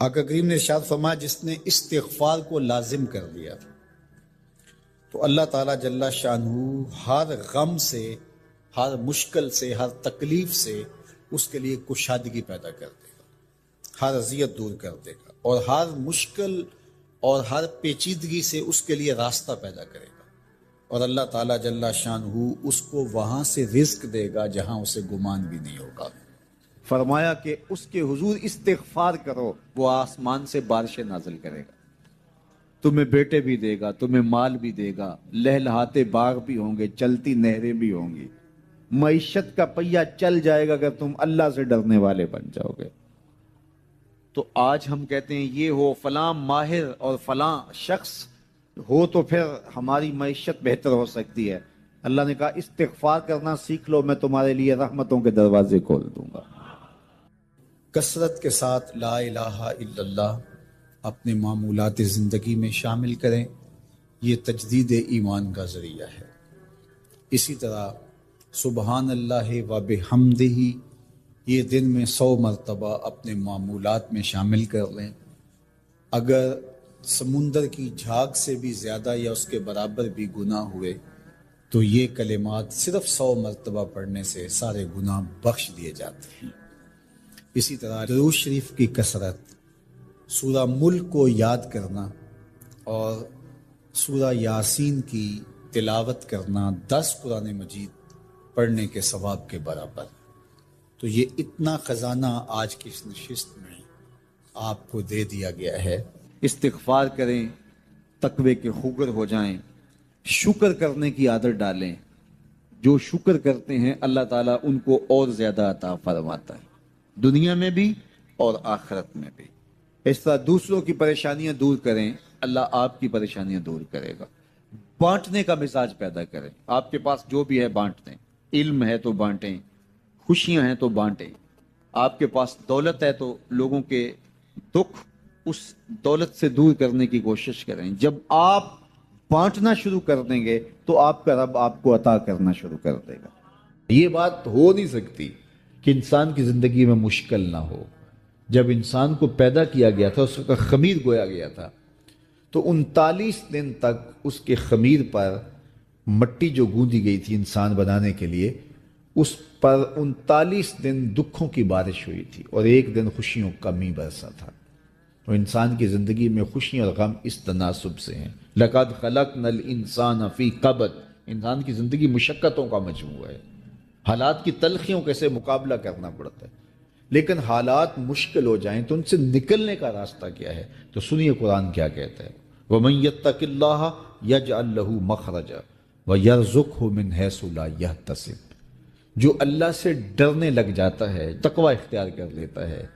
آقا کریم نے ارشاد فرمایا جس نے استغفار کو لازم کر دیا تو اللہ تعالیٰ جل شانہ ہر غم سے، ہر مشکل سے، ہر تکلیف سے اس کے لیے کشادگی پیدا کر دے گا، ہر اذیت دور کر دے گا، اور ہر مشکل اور ہر پیچیدگی سے اس کے لیے راستہ پیدا کرے گا، اور اللہ تعالیٰ جل شانہ اس کو وہاں سے رزق دے گا جہاں اسے گمان بھی نہیں ہوگا۔ فرمایا کہ اس کے حضور استغفار کرو، وہ آسمان سے بارشیں نازل کرے گا، تمہیں بیٹے بھی دے گا، تمہیں مال بھی دے گا، لہلہاتے باغ بھی ہوں گے، چلتی نہریں بھی ہوں گی، معیشت کا پہیہ چل جائے گا اگر تم اللہ سے ڈرنے والے بن جاؤ گے۔ تو آج ہم کہتے ہیں یہ ہو فلاں ماہر اور فلاں شخص ہو تو پھر ہماری معیشت بہتر ہو سکتی ہے۔ اللہ نے کہا استغفار کرنا سیکھ لو، میں تمہارے لیے رحمتوں کے دروازے کھول دوں گا۔ کثرت کے ساتھ لا الہ الا اللہ اپنے معمولات زندگی میں شامل کریں، یہ تجدید ایمان کا ذریعہ ہے۔ اسی طرح سبحان اللہ و بحمدہ یہ دن میں 100 مرتبہ اپنے معمولات میں شامل کر لیں۔ اگر سمندر کی جھاگ سے بھی زیادہ یا اس کے برابر بھی گناہ ہوئے تو یہ کلمات صرف 100 مرتبہ پڑھنے سے سارے گناہ بخش دیے جاتے ہیں۔ اسی طرح درود شریف کی کثرت، سورہ ملک کو یاد کرنا اور سورہ یاسین کی تلاوت کرنا 10 قرآن مجید پڑھنے کے ثواب کے برابر۔ تو یہ اتنا خزانہ آج کی اس نشست میں آپ کو دے دیا گیا ہے۔ استغفار کریں، تقوی کے خوگر ہو جائیں، شکر کرنے کی عادت ڈالیں۔ جو شکر کرتے ہیں اللہ تعالیٰ ان کو اور زیادہ عطا فرماتا ہے، دنیا میں بھی اور آخرت میں بھی۔ اس طرح دوسروں کی پریشانیاں دور کریں، اللہ آپ کی پریشانیاں دور کرے گا۔ بانٹنے کا مزاج پیدا کریں، آپ کے پاس جو بھی ہے بانٹ دیں، علم ہے تو بانٹیں، خوشیاں ہیں تو بانٹیں، آپ کے پاس دولت ہے تو لوگوں کے دکھ اس دولت سے دور کرنے کی کوشش کریں۔ جب آپ بانٹنا شروع کر دیں گے تو آپ کا رب آپ کو عطا کرنا شروع کر دے گا۔ یہ بات ہو نہیں سکتی کہ انسان کی زندگی میں مشکل نہ ہو۔ جب انسان کو پیدا کیا گیا تھا، اس کا خمیر گویا گیا تھا، تو 39 دن تک اس کے خمیر پر مٹی جو گوندی گئی تھی انسان بنانے کے لیے، اس پر 39 دن دکھوں کی بارش ہوئی تھی اور ایک دن خوشیوں کا می برسا تھا۔ تو انسان کی زندگی میں خوشیاں اور غم اس تناسب سے ہیں۔ لَقَدْ خَلَقْنَا الْإِنسَانَ فِي قَبْضٍ، انسان کی زندگی مشقتوں کا مجموعہ ہے، حالات کی تلخیوں کے سے مقابلہ کرنا پڑتا ہے، لیکن حالات مشکل ہو جائیں تو ان سے نکلنے کا راستہ کیا ہے؟ تو سنیے قرآن کیا کہتا ہے، وَمَن يَتَّقِ اللَّهَ يَجْعَلْ لَهُ مَخْرَجًا وَيَرْزُقْهُ مِنْ حَيْثُ لَا يَحْتَسِبُ۔ جو اللہ سے ڈرنے لگ جاتا ہے، تقوی اختیار کر لیتا ہے،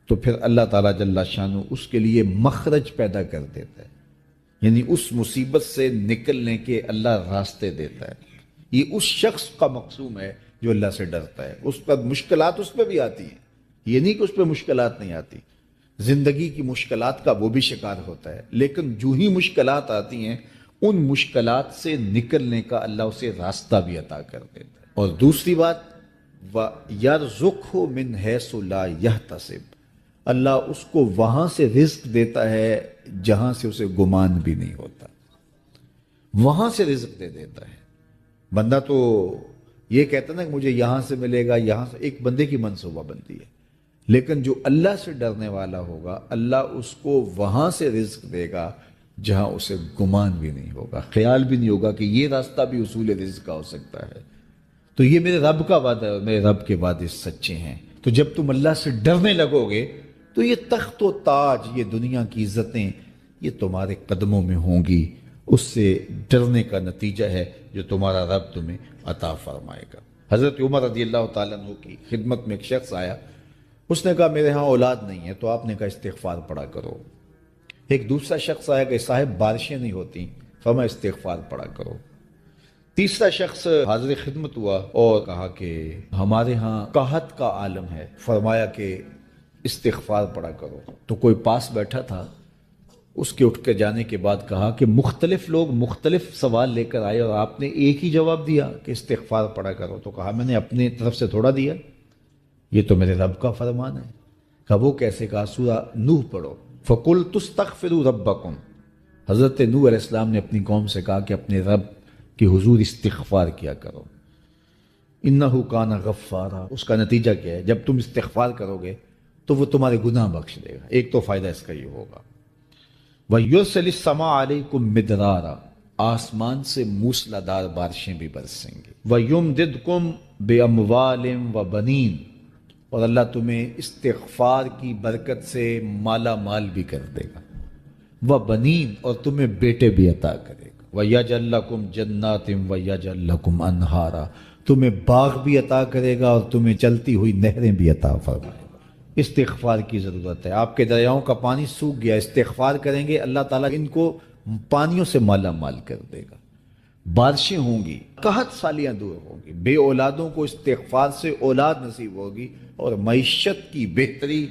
تو پھر اللہ تعالیٰ جل شانہ اس کے لیے مخرج پیدا کر دیتا ہے، یعنی اس مصیبت سے نکلنے کے اللہ راستے دیتا ہے۔ یہ اس شخص کا مقصوم ہے جو اللہ سے ڈرتا ہے۔ اس پر مشکلات اس پہ بھی آتی ہیں، یہ نہیں کہ اس پہ مشکلات نہیں آتی، زندگی کی مشکلات کا وہ بھی شکار ہوتا ہے، لیکن جو ہی مشکلات آتی ہیں ان مشکلات سے نکلنے کا اللہ اسے راستہ بھی عطا کر دیتا ہے۔ اور دوسری بات، وَيَرْزُقْهُ مِنْ حَيْثُ لَا يَحْتَسِبُ، اللہ اس کو وہاں سے رزق دیتا ہے جہاں سے اسے گمان بھی نہیں ہوتا، وہاں سے رزق دے دیتا ہے۔ بندہ تو یہ کہتا نا کہ مجھے یہاں سے ملے گا، یہاں سے، ایک بندے کی منصوبہ بندی ہے، لیکن جو اللہ سے ڈرنے والا ہوگا اللہ اس کو وہاں سے رزق دے گا جہاں اسے گمان بھی نہیں ہوگا، خیال بھی نہیں ہوگا کہ یہ راستہ بھی حصول رزق کا ہو سکتا ہے۔ تو یہ میرے رب کا وعدہ ہے اور میرے رب کے وعدے سچے ہیں۔ تو جب تم اللہ سے ڈرنے لگو گے تو یہ تخت و تاج، یہ دنیا کی عزتیں، یہ تمہارے قدموں میں ہوں گی۔ اس سے ڈرنے کا نتیجہ ہے جو تمہارا رب تمہیں عطا فرمائے گا۔ حضرت عمر رضی اللہ تعالیٰ عنہ کی خدمت میں ایک شخص آیا، اس نے کہا میرے ہاں اولاد نہیں ہے، تو آپ نے کہا استغفار پڑھا کرو۔ ایک دوسرا شخص آیا کہ صاحب بارشیں نہیں ہوتی، فرمایا استغفار پڑھا کرو۔ تیسرا شخص حاضر خدمت ہوا اور کہا کہ ہمارے ہاں قحط کا عالم ہے، فرمایا کہ استغفار پڑھا کرو۔ تو کوئی پاس بیٹھا تھا، اس کے اٹھ کے جانے کے بعد کہا کہ مختلف لوگ مختلف سوال لے کر آئے اور آپ نے ایک ہی جواب دیا کہ استغفار پڑھا کرو۔ تو کہا میں نے اپنے طرف سے تھوڑا دیا، یہ تو میرے رب کا فرمان ہے۔ کہا وہ کیسے؟ کہا سورہ نوح پڑھو، فَقُلْتُ اسْتَغْفِرُوا رَبَّكُمْ۔ حضرت نوح علیہ السلام نے اپنی قوم سے کہا کہ اپنے رب کی حضور استغفار کیا کرو، اِنَّهُ كَانَ غَفَّارًا۔ اس کا نتیجہ کیا ہے؟ جب تم استغفار کرو گے تو وہ تمہارے گناہ بخش دے گا۔ ایک تو فائدہ اس کا یہ ہوگا، وَيُرْسِلِ السَّمَاءَ عَلَيْكُمْ مِدْرَارًا، آسمان سے موسلادھار بارشیں بھی برسیں گی، وَيُمْدِدْكُمْ بِأَمْوَالٍ وَبَنِينَ، اور اللہ تمہیں استغفار کی برکت سے مالا مال بھی کر دے گا، وَبَنِينَ، اور تمہیں بیٹے بھی عطا کرے گا، وَيَجْعَلْ لَكُمْ جَنَّاتٍ وَيَجْعَلْ لَكُمْ أَنْهَارًا، تمہیں باغ بھی عطا کرے گا اور تمہیں چلتی ہوئی نہریں بھی عطا فرمائے گا۔ استغفار کی ضرورت ہے۔ آپ کے دریاؤں کا پانی سوکھ گیا، استغفار کریں گے اللہ تعالیٰ ان کو پانیوں سے مالا مال کر دے گا، بارشیں ہوں گی، قحط سالیاں دور ہوں گی، بے اولادوں کو استغفار سے اولاد نصیب ہوگی، اور معیشت کی بہتری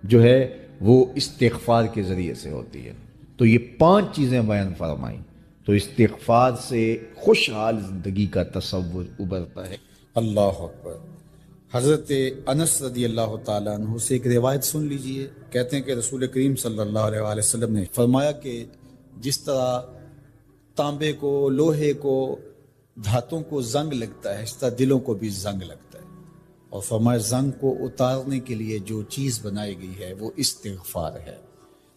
جو ہے وہ استغفار کے ذریعے سے ہوتی ہے۔ تو یہ 5 چیزیں بیان فرمائیں، تو استغفار سے خوشحال زندگی کا تصور ابھرتا ہے۔ اللہ اکبر۔ حضرت انس رضی اللہ تعالیٰ عنہ سے ایک روایت سن لیجئے، کہتے ہیں کہ رسول کریم صلی اللہ علیہ وآلہ وسلم نے فرمایا کہ جس طرح تانبے کو، لوہے کو، دھاتوں کو زنگ لگتا ہے، اس طرح دلوں کو بھی زنگ لگتا ہے، اور فرمایا زنگ کو اتارنے کے لیے جو چیز بنائی گئی ہے وہ استغفار ہے۔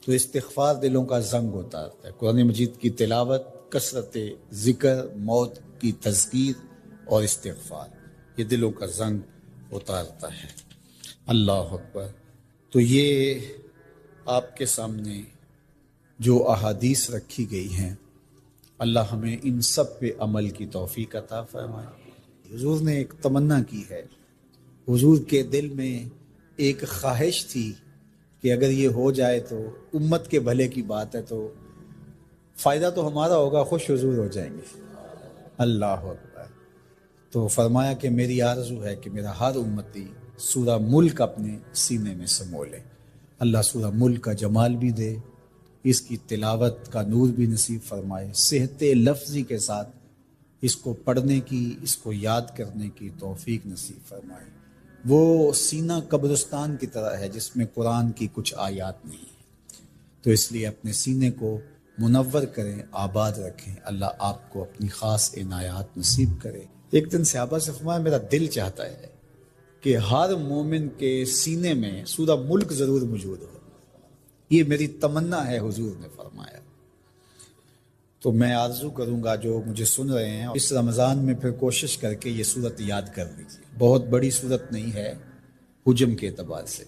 تو استغفار دلوں کا زنگ اتارتا ہے۔ قرآن مجید کی تلاوت، کثرت ذکر، موت کی تذکیر اور استغفار، یہ دلوں کا زنگ اتارتا ہے۔ اللہ اکبر۔ تو یہ آپ کے سامنے جو احادیث رکھی گئی ہیں، اللہ ہمیں ان سب پہ عمل کی توفیق عطا فرمائے۔ حضور نے ایک تمنا کی ہے، حضور کے دل میں ایک خواہش تھی کہ اگر یہ ہو جائے تو امت کے بھلے کی بات ہے، تو فائدہ تو ہمارا ہوگا، خوش حضور ہو جائیں گے۔ اللہ اکبر۔ تو فرمایا کہ میری آرزو ہے کہ میرا ہر امتی سورہ ملک اپنے سینے میں سمو لے۔ اللہ سورہ ملک کا جمال بھی دے، اس کی تلاوت کا نور بھی نصیب فرمائے، صحت لفظی کے ساتھ اس کو پڑھنے کی، اس کو یاد کرنے کی توفیق نصیب فرمائے۔ وہ سینہ قبرستان کی طرح ہے جس میں قرآن کی کچھ آیات نہیں ہیں، تو اس لیے اپنے سینے کو منور کریں، آباد رکھیں۔ اللہ آپ کو اپنی خاص عنایات نصیب کرے۔ ایک دن صحابہ سے فرمایا میرا دل چاہتا ہے کہ ہر مومن کے سینے میں سورہ ملک ضرور موجود ہو، یہ میری تمنا ہے، حضور نے فرمایا۔ تو میں آرزو کروں گا جو مجھے سن رہے ہیں اس رمضان میں پھر کوشش کر کے یہ صورت یاد کر لیجیے۔ بہت بڑی صورت نہیں ہے حجم کے اعتبار سے،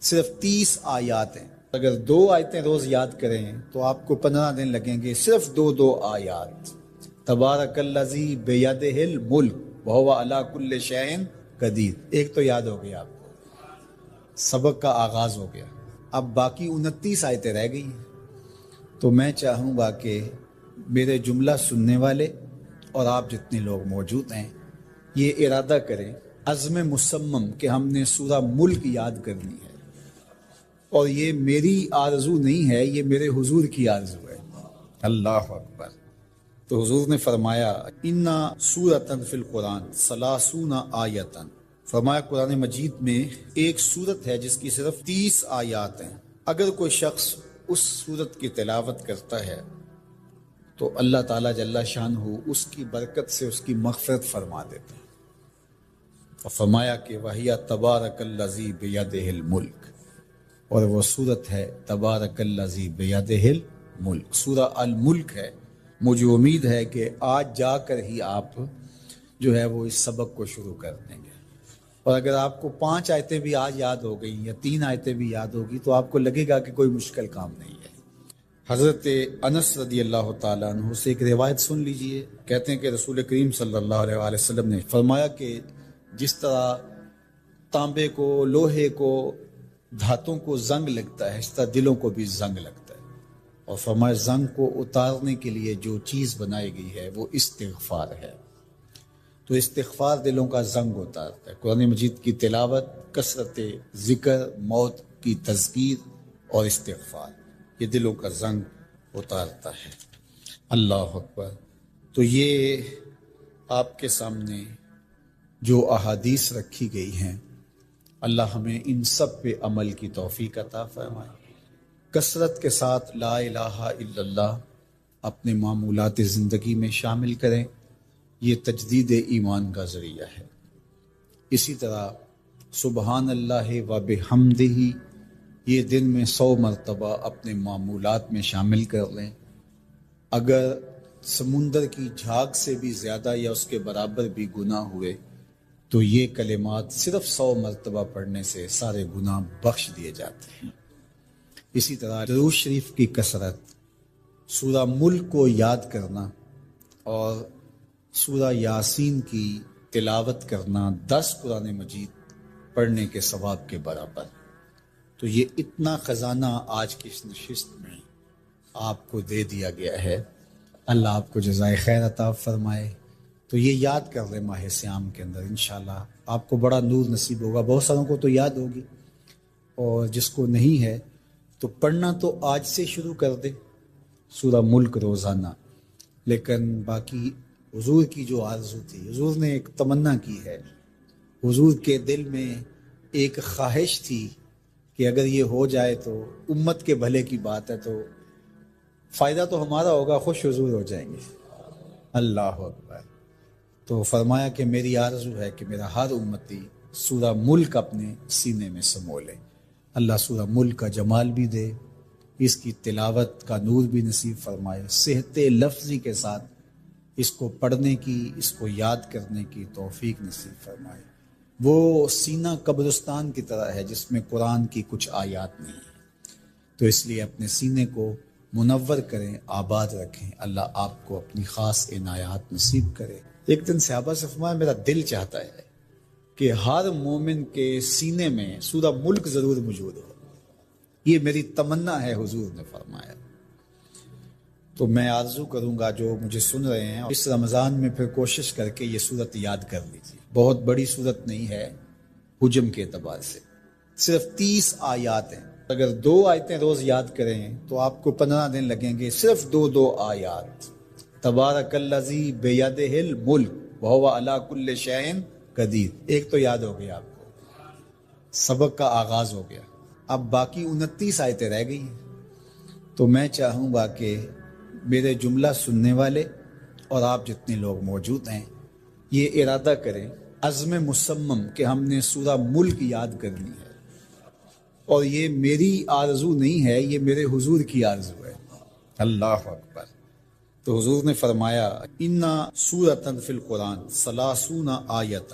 صرف 30 آیات ہیں۔ اگر 2 آیتیں روز یاد کریں تو آپ کو 15 دن لگیں گے، صرف 2 آیات۔ تبارک الذی بیدہ الملک وہو علی کل شیء قدیر، ایک تو یاد ہو گیا آپ کو، سبق کا آغاز ہو گیا۔ اب باقی 29 آیتیں رہ گئی ہیں۔ تو میں چاہوں گا کہ میرے جملہ سننے والے اور آپ جتنے لوگ موجود ہیں یہ ارادہ کریں، عزم مصمم، کہ ہم نے سورہ ملک یاد کرنی ہے، اور یہ میری آرزو نہیں ہے، یہ میرے حضور کی آرزو ہے۔ اللہ اکبر۔ تو حضور نے فرمایا اِنَّ سورۃ فی القرآن 30 آیۃ، فرمایا قرآن مجید میں ایک سورت ہے جس کی صرف 30 آیات ہیں، اگر کوئی شخص اس سورت کی تلاوت کرتا ہے تو اللہ تعالیٰ جل شانہ اس کی برکت سے اس کی مغفرت فرما دیتے ہیں۔ اور فرمایا کہ وَهِيَ تَبَارَكَ الَّذِي بِيَدِهِ الْمُلْكُ، اور وہ سورت ہے تبارک الذی بیدہ الملک، سورہ الملک ہے۔ مجھے امید ہے کہ آج جا کر ہی آپ جو ہے وہ اس سبق کو شروع کر دیں گے، اور اگر آپ کو 5 آیتیں بھی آج یاد ہو گئی یا 3 آیتیں بھی یاد ہوگی تو آپ کو لگے گا کہ کوئی مشکل کام نہیں ہے۔ حضرت انس رضی اللہ تعالیٰ عنہ سے ایک روایت سن لیجئے، کہتے ہیں کہ رسول کریم صلی اللہ علیہ وآلہ وسلم نے فرمایا کہ جس طرح تانبے کو، لوہے کو، دھاتوں کو زنگ لگتا ہے، اس طرح دلوں کو بھی زنگ لگتا ہے، اور فرمایا زنگ کو اتارنے کے لیے جو چیز بنائی گئی ہے وہ استغفار ہے۔ تو استغفار دلوں کا زنگ اتارتا ہے۔ قرآن مجید کی تلاوت، کثرت ذکر، موت کی تذکیر اور استغفار، یہ دلوں کا زنگ اتارتا ہے۔ اللہ اکبر۔ تو یہ آپ کے سامنے جو احادیث رکھی گئی ہیں، اللہ ہمیں ان سب پہ عمل کی توفیق عطا فرمائے۔ کثرت کے ساتھ لا الہ الا اللہ اپنے معمولات زندگی میں شامل کریں، یہ تجدید ایمان کا ذریعہ ہے۔ اسی طرح سبحان اللہ و بحمدہ یہ دن میں 100 مرتبہ اپنے معمولات میں شامل کر لیں۔ اگر سمندر کی جھاگ سے بھی زیادہ یا اس کے برابر بھی گناہ ہوئے تو یہ کلمات صرف 100 مرتبہ پڑھنے سے سارے گناہ بخش دیے جاتے ہیں۔ اسی طرح درود شریف کی کثرت، سورہ ملک کو یاد کرنا اور سورہ یاسین کی تلاوت کرنا 10 قرآن مجید پڑھنے کے ثواب کے برابر۔ تو یہ اتنا خزانہ آج کی اس نشست میں آپ کو دے دیا گیا ہے، اللہ آپ کو جزائے خیر عطا فرمائے۔ تو یہ یاد کر لیں ماہ سیام کے اندر، انشاءاللہ آپ کو بڑا نور نصیب ہوگا۔ بہت ساروں کو تو یاد ہوگی، اور جس کو نہیں ہے تو پڑھنا تو آج سے شروع کر دے سورہ ملک روزانہ۔ لیکن باقی حضور کی جو آرزو تھی، حضور نے ایک تمنا کی ہے، حضور کے دل میں ایک خواہش تھی کہ اگر یہ ہو جائے تو امت کے بھلے کی بات ہے، تو فائدہ تو ہمارا ہوگا، خوش حضور ہو جائیں گے۔ اللہ اکبر۔ تو فرمایا کہ میری آرزو ہے کہ میرا ہر امتی سورہ ملک اپنے سینے میں سمو لے۔ اللہ سورہ ملک کا جمال بھی دے، اس کی تلاوت کا نور بھی نصیب فرمائے، صحت لفظی کے ساتھ اس کو پڑھنے کی، اس کو یاد کرنے کی توفیق نصیب فرمائے۔ وہ سینہ قبرستان کی طرح ہے جس میں قرآن کی کچھ آیات نہیں ہیں، تو اس لیے اپنے سینے کو منور کریں، آباد رکھیں۔ اللہ آپ کو اپنی خاص عنایات نصیب کرے۔ ایک دن صحابہ سے فرمایا میرا دل چاہتا ہے کہ ہر مومن کے سینے میں سورہ ملک ضرور موجود ہو، یہ میری تمنا ہے، حضور نے فرمایا۔ تو میں آرزو کروں گا جو مجھے سن رہے ہیں، اس رمضان میں پھر کوشش کر کے یہ صورت یاد کر لیجیے۔ بہت بڑی صورت نہیں ہے حجم کے اعتبار سے، صرف 30 آیات ہیں۔ اگر 2 آیتیں روز یاد کریں تو آپ کو 15 دن لگیں گے، صرف 2 آیات۔ تبارک الذی بیدہ الملک وہو علی کل شیء قدیر، ایک تو یاد ہو گیا آپ کو، سبق کا آغاز ہو گیا۔ اب باقی 29 آیتیں رہ گئی ہیں۔ تو میں چاہوں گا کہ میرے جملہ سننے والے اور آپ جتنے لوگ موجود ہیں یہ ارادہ کریں، عزم مصمم، کہ ہم نے سورہ ملک یاد کرنی ہے، اور یہ میری آرزو نہیں ہے، یہ میرے حضور کی آرزو ہے۔ اللہ اکبر۔ تو حضور نے فرمایا انا سورۃ فی القرآن 30 آیۃ،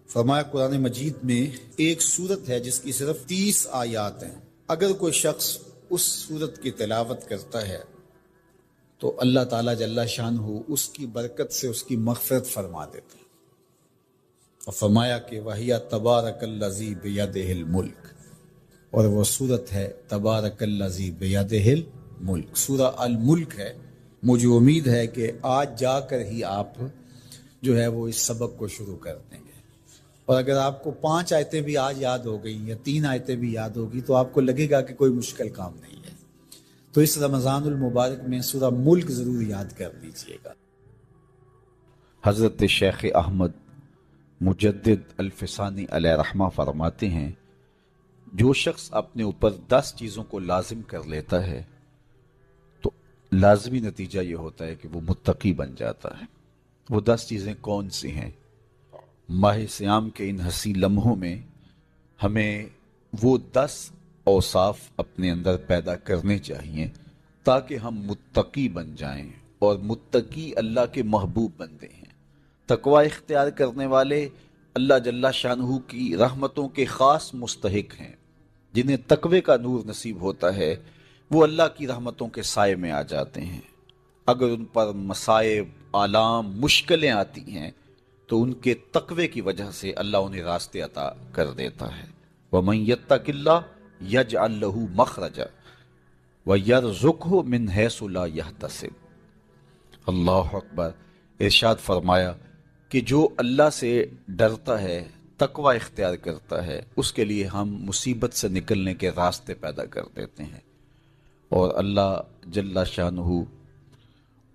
فرمایا قرآن مجید میں ایک سورت ہے جس کی صرف 30 آیات ہیں۔ اگر کوئی شخص اس سورت کی تلاوت کرتا ہے تو اللہ تعالیٰ جل شانہ اس کی برکت سے اس کی مغفرت فرما دیتا ہے۔ اور فرمایا کہ وَهِيَ تَبَارَكَ الَّذِي بِيَدِهِ الْمُلْكُ، اور وہ سورت ہے تبارک الذی بیدہ الملک، سورہ الملک ہے۔ مجھے امید ہے کہ آج جا کر ہی آپ جو ہے وہ اس سبق کو شروع کر دیں گے، اور اگر آپ کو 5 آیتیں بھی آج یاد ہو گئی یا 3 آیتیں بھی یاد ہوگی تو آپ کو لگے گا کہ کوئی مشکل کام نہیں ہے۔ تو اس رمضان المبارک میں سورہ ملک ضرور یاد کر لیجئے گا۔ حضرت شیخ احمد مجدد الفسانی علیہ رحمہ فرماتے ہیں، جو شخص اپنے اوپر 10 چیزوں کو لازم کر لیتا ہے تو لازمی نتیجہ یہ ہوتا ہے کہ وہ متقی بن جاتا ہے۔ وہ 10 چیزیں کون سی ہیں؟ ماہ سیام کے ان حسین لمحوں میں ہمیں وہ 10 اوصاف اپنے اندر پیدا کرنے چاہیے تاکہ ہم متقی بن جائیں، اور متقی اللہ کے محبوب بندے ہیں۔ تقوی اختیار کرنے والے اللہ جل شانہ کی رحمتوں کے خاص مستحق ہیں۔ جنہیں تقوی کا نور نصیب ہوتا ہے وہ اللہ کی رحمتوں کے سائے میں آ جاتے ہیں۔ اگر ان پر مصائب، آلام، مشکلیں آتی ہیں تو ان کے تقوی کی وجہ سے اللہ انہیں راستے عطا کر دیتا ہے۔ وَمَن يَتَّقِ اللَّهَ يَجْعَل لَّهُ مَخْرَجًا وَيَرْزُقْهُ مِنْ حَيْثُ لَا يَحْتَسِبُ۔ اللہ اکبر۔ ارشاد فرمایا کہ جو اللہ سے ڈرتا ہے، تقوی اختیار کرتا ہے، اس کے لیے ہم مصیبت سے نکلنے کے راستے پیدا کر دیتے ہیں، اور اللہ جل شانہ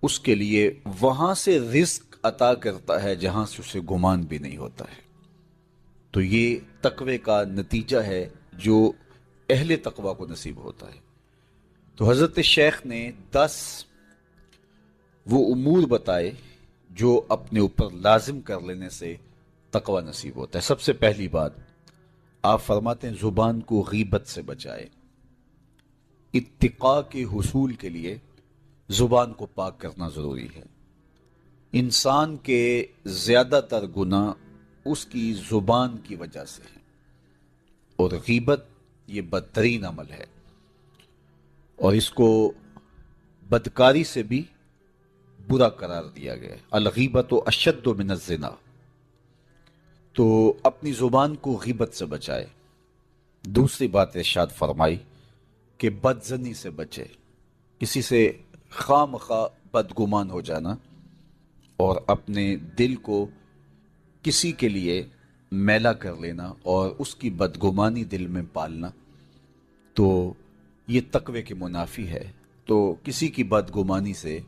اس کے لیے وہاں سے رزق عطا کرتا ہے جہاں سے اسے گمان بھی نہیں ہوتا ہے۔ تو یہ تقوی کا نتیجہ ہے جو اہل تقوی کو نصیب ہوتا ہے۔ تو حضرت شیخ نے 10 وہ امور بتائے جو اپنے اوپر لازم کر لینے سے تقوی نصیب ہوتا ہے۔ سب سے پہلی بات آپ فرماتے ہیں زبان کو غیبت سے بچائے۔ اتقاء کے حصول کے لیے زبان کو پاک کرنا ضروری ہے۔ انسان کے زیادہ تر گناہ اس کی زبان کی وجہ سے ہیں، اور غیبت یہ بدترین عمل ہے، اور اس کو بدکاری سے بھی برا قرار دیا گیا ہے۔ الغیبت اشد من الزنا۔ تو اپنی زبان کو غیبت سے بچائے۔ دوسری بات ارشاد فرمائی کہ بدزنی سے بچے، کسی سے خواہ مخواہ بدگمان ہو جانا اور اپنے دل کو کسی کے لیے میلا کر لینا اور اس کی بدگمانی دل میں پالنا، تو یہ تقوی کے منافی ہے۔ تو کسی کی بدگمانی سے،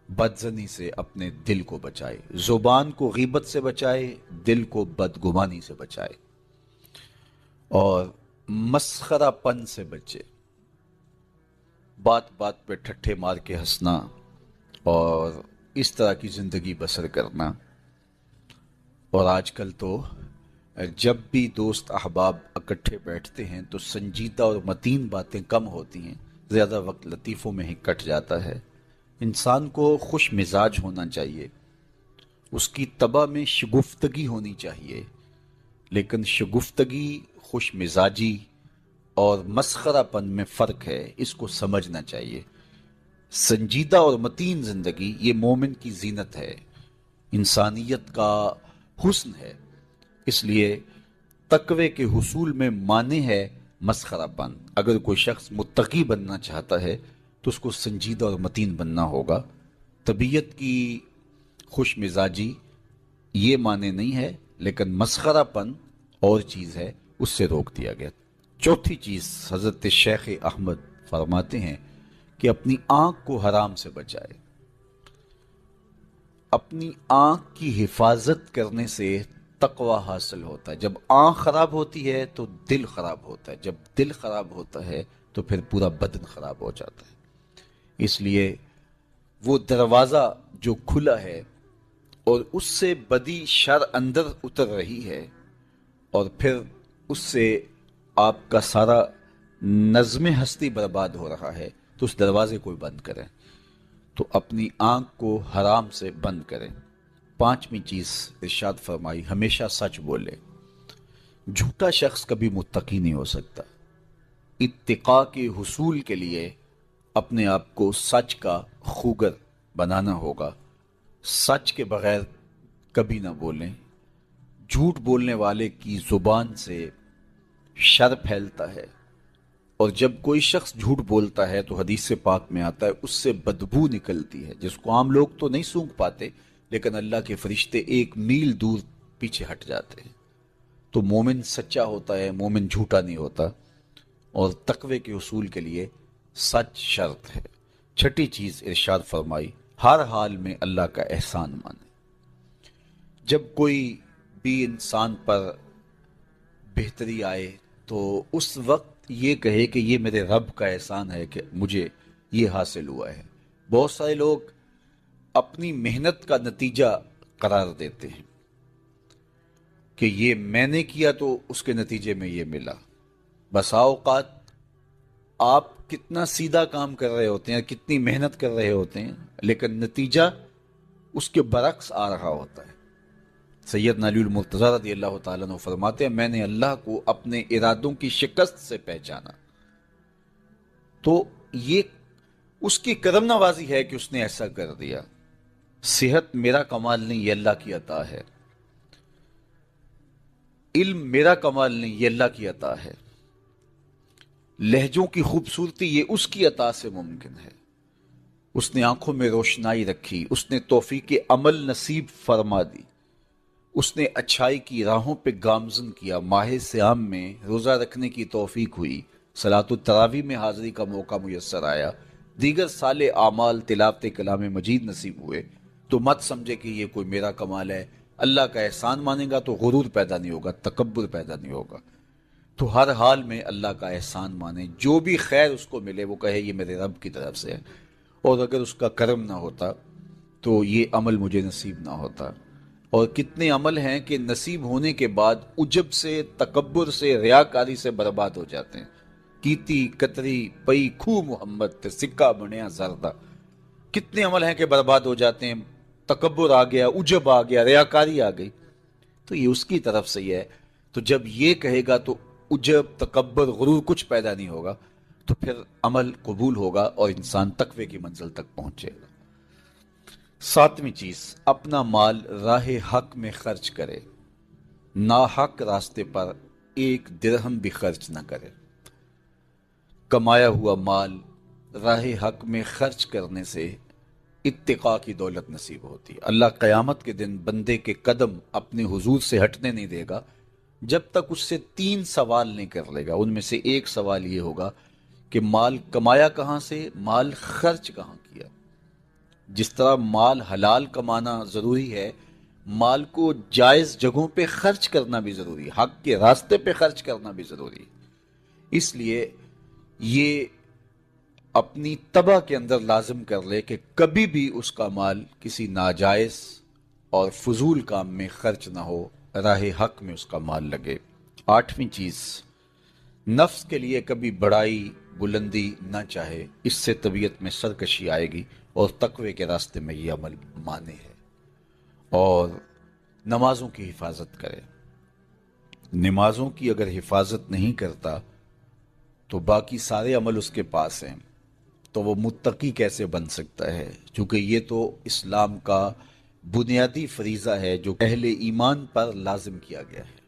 بدزنی سے اپنے دل کو بچائے، زبان کو غیبت سے بچائے، دل کو بدگمانی سے بچائے، اور مسخرہ پن سے بچے، بات بات پہ ٹھٹھے مار کے ہنسنا اور اس طرح کی زندگی بسر کرنا۔ اور آج کل تو جب بھی دوست احباب اکٹھے بیٹھتے ہیں تو سنجیدہ اور متین باتیں کم ہوتی ہیں، زیادہ وقت لطیفوں میں ہی کٹ جاتا ہے۔ انسان کو خوش مزاج ہونا چاہیے، اس کی طبع میں شگفتگی ہونی چاہیے، لیکن شگفتگی، خوش مزاجی اور مسخرہ پن میں فرق ہے، اس کو سمجھنا چاہیے۔ سنجیدہ اور متین زندگی یہ مومن کی زینت ہے، انسانیت کا حسن ہے۔ اس لیے تقوی کے حصول میں مانع ہے مسخرہ پن۔ اگر کوئی شخص متقی بننا چاہتا ہے تو اس کو سنجیدہ اور متین بننا ہوگا۔ طبیعت کی خوش مزاجی یہ معنی نہیں ہے، لیکن مسخرہ پن اور چیز ہے، اس سے روک دیا گیا۔ چوتھی چیز حضرت شیخ احمد فرماتے ہیں کہ اپنی آنکھ کو حرام سے بچائے۔ اپنی آنکھ کی حفاظت کرنے سے تقوی حاصل ہوتا ہے۔ جب آنکھ خراب ہوتی ہے تو دل خراب ہوتا ہے، جب دل خراب ہوتا ہے تو پھر پورا بدن خراب ہو جاتا ہے۔ اس لیے وہ دروازہ جو کھلا ہے اور اس سے بدی شر اندر اتر رہی ہے، اور پھر اس سے آپ کا سارا نظم ہستی برباد ہو رہا ہے، تو اس دروازے کو بند کریں۔ تو اپنی آنکھ کو حرام سے بند کریں۔ پانچویں چیز ارشاد فرمائی ہمیشہ سچ بولے۔ جھوٹا شخص کبھی متقی نہیں ہو سکتا۔ اتقاء کے حصول کے لیے اپنے آپ کو سچ کا خوگر بنانا ہوگا۔ سچ کے بغیر کبھی نہ بولیں۔ جھوٹ بولنے والے کی زبان سے شر پھیلتا ہے، اور جب کوئی شخص جھوٹ بولتا ہے تو حدیث پاک میں آتا ہے اس سے بدبو نکلتی ہے، جس کو عام لوگ تو نہیں سونگھ پاتے، لیکن اللہ کے فرشتے 1 میل دور پیچھے ہٹ جاتے ہیں۔ تو مومن سچا ہوتا ہے، مومن جھوٹا نہیں ہوتا، اور تقوی کے حصول کے لیے سچ شرط ہے۔ چھٹی چیز ارشاد فرمائی ہر حال میں اللہ کا احسان مانے۔ جب کوئی بھی انسان پر بہتری آئے تو اس وقت یہ کہے کہ یہ میرے رب کا احسان ہے کہ مجھے یہ حاصل ہوا ہے۔ بہت سارے لوگ اپنی محنت کا نتیجہ قرار دیتے ہیں کہ یہ میں نے کیا تو اس کے نتیجے میں یہ ملا۔ بسا اوقات آپ کتنا سیدھا کام کر رہے ہوتے ہیں، کتنی محنت کر رہے ہوتے ہیں، لیکن نتیجہ اس کے برعکس آ رہا ہوتا ہے۔ سیدنا علی المرتضیٰ رضی اللہ تعالیٰ عنہ فرماتے ہیں میں نے اللہ کو اپنے ارادوں کی شکست سے پہچانا، تو یہ اس کی کرم نوازی ہے کہ اس نے ایسا کر دیا۔ صحت میرا کمال نہیں، یہ اللہ کی عطا ہے۔ علم میرا کمال نہیں، یہ اللہ کی عطا ہے۔ لہجوں کی خوبصورتی یہ اس کی عطا سے ممکن ہے۔ اس نے آنکھوں میں روشنائی رکھی، اس نے توفیق عمل نصیب فرما دی، اس نے اچھائی کی راہوں پہ گامزن کیا۔ ماہ صیام میں روزہ رکھنے کی توفیق ہوئی، صلاۃ التراویح میں حاضری کا موقع میسر آیا، دیگر صالح اعمال تلاوت کلام مجید نصیب ہوئے، تو مت سمجھے کہ یہ کوئی میرا کمال ہے، اللہ کا احسان مانے گا تو غرور پیدا نہیں ہوگا، تکبر پیدا نہیں ہوگا۔ تو ہر حال میں اللہ کا احسان مانے، جو بھی خیر اس کو ملے وہ کہے یہ میرے رب کی طرف سے ہے، اور اگر اس کا کرم نہ ہوتا تو یہ عمل مجھے نصیب نہ ہوتا۔ اور کتنے عمل ہیں کہ نصیب ہونے کے بعد عجب سے، تکبر سے، ریاکاری سے برباد ہو جاتے ہیں۔ کیتی کتری پئی کھو محمد تے سکہ بنیا زردہ، کتنے عمل ہیں کہ برباد ہو جاتے ہیں، تکبر آ گیا، عجب آ گیا، ریاکاری آ گئی، تو یہ اس کی طرف سے ہی ہے۔ تو جب یہ کہے گا تو عجب، تکبر، غرور کچھ پیدا نہیں ہوگا، تو پھر عمل قبول ہوگا اور انسان تقوی کی منزل تک پہنچے گا۔ ساتویں چیز، اپنا مال راہ حق میں خرچ کرے، ناحق راستے پر ایک درہم بھی خرچ نہ کرے۔ کمایا ہوا مال راہ حق میں خرچ کرنے سے اتقاء کی دولت نصیب ہوتی ہے۔ اللہ قیامت کے دن بندے کے قدم اپنے حضور سے ہٹنے نہیں دے گا جب تک اس سے 3 سوال نہیں کر لے گا۔ ان میں سے ایک سوال یہ ہوگا کہ مال کمایا کہاں سے، مال خرچ کہاں کیا۔ جس طرح مال حلال کمانا ضروری ہے، مال کو جائز جگہوں پہ خرچ کرنا بھی ضروری ہے، حق کے راستے پہ خرچ کرنا بھی ضروری ہے۔ اس لیے یہ اپنی طبع کے اندر لازم کر لے کہ کبھی بھی اس کا مال کسی ناجائز اور فضول کام میں خرچ نہ ہو، راہ حق میں اس کا مال لگے۔ 8ویں چیز، نفس کے لیے کبھی بڑائی بلندی نہ چاہے، اس سے طبیعت میں سرکشی آئے گی اور تقوی کے راستے میں یہ عمل مانے ہے۔ اور نمازوں کی حفاظت کرے، نمازوں کی اگر حفاظت نہیں کرتا تو باقی سارے عمل اس کے پاس ہیں، تو وہ متقی کیسے بن سکتا ہے؟ چونکہ یہ تو اسلام کا بنیادی فریضہ ہے جو اہل ایمان پر لازم کیا گیا ہے۔